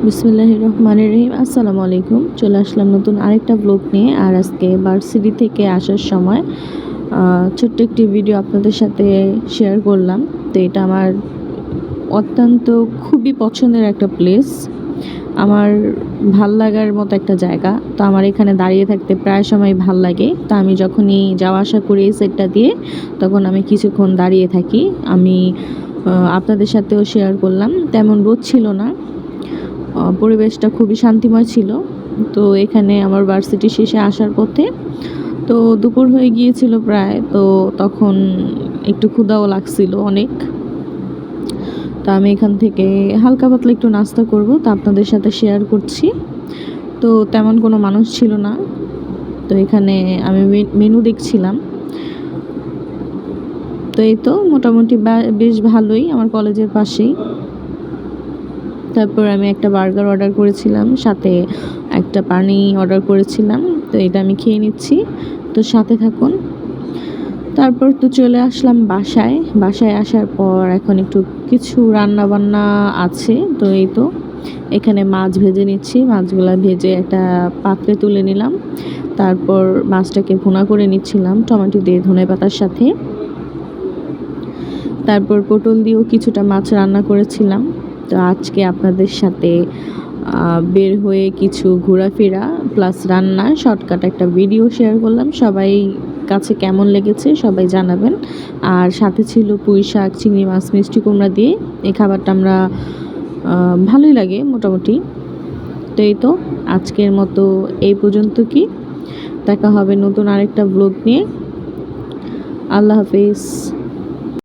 বিসমিল্লাহির রহমানির রহিম। আসসালামু আলাইকুম। চলে আসলাম নতুন আরেকটা ব্লগ নিয়ে। আর আজকে ভার্সিটি থেকে আসার সময় ছোট্ট একটি ভিডিও আপনাদের সাথে শেয়ার করলাম। তো এটা আমার অত্যন্ত খুবই পছন্দের একটা প্লেস, আমার ভাল লাগার মতো একটা জায়গা। তো আমার এখানে দাঁড়িয়ে থাকতে প্রায় সময় ভাল লাগে। তো আমি যখনই যাওয়া আসা করি এই সাইডটা দিয়ে, তখন আমি কিছুক্ষণ দাঁড়িয়ে থাকি। আমি আপনাদের সাথেও শেয়ার করলাম। তেমন রোদ ছিল না, পরিবেশটা খুবই শান্তিময় ছিল। তো এখানে আমার ভার্সিটি শেষে আসার পথে তো দুপুর হয়ে গিয়েছিল প্রায়, তো তখন একটু ক্ষুধাও লাগছিল অনেক। তো আমি এখান থেকে হালকা পাতলা একটু নাস্তা করব, তা আপনাদের সাথে শেয়ার করছি। তো তেমন কোনো মানুষ ছিল না। তো এখানে আমি মেনু দেখছিলাম। তো এই তো মোটামুটি বেশ ভালোই, আমার কলেজের পাশেই। তারপর আমি একটা বার্গার অর্ডার করেছিলাম, সাথে একটা পানি অর্ডার করেছিলাম। তো এটা আমি খেয়ে নিচ্ছি, তো সাথে থাকুন। তারপর তো চলে আসলাম বাসায় আসার পর এখন একটু কিছু রান্না বান্না আছে। তো এই তো এখানে মাছ ভেজে নিচ্ছি, মাছগুলা ভেজে একটা পাত্রে তুলে নিলাম। তারপর মাছটাকে ভুনা করে নিচ্ছিলাম টমেটো দিয়ে ধনেপাতার সাথে। তারপর পটল দিয়েও কিছুটা মাছ রান্না করেছিলাম। তো আজকে আপনাদের সাথে বের হয়ে কিছু ঘোরাফেরা প্লাস রান্না শর্টকাট একটা ভিডিও শেয়ার করলাম। সবাই কাছে কেমন লেগেছে সবাই জানাবেন। আর সাথে ছিল পুঁই শাক, চিংড়ি মাছ, মিষ্টি কুমড়া দিয়ে। এই খাবারটা আমরা ভালোই লাগে মোটামুটি। তো এই তো আজকের মতো এই পর্যন্ত, কি দেখা হবে নতুন আরেকটা ব্লগ নিয়ে। আল্লাহ হাফিজ।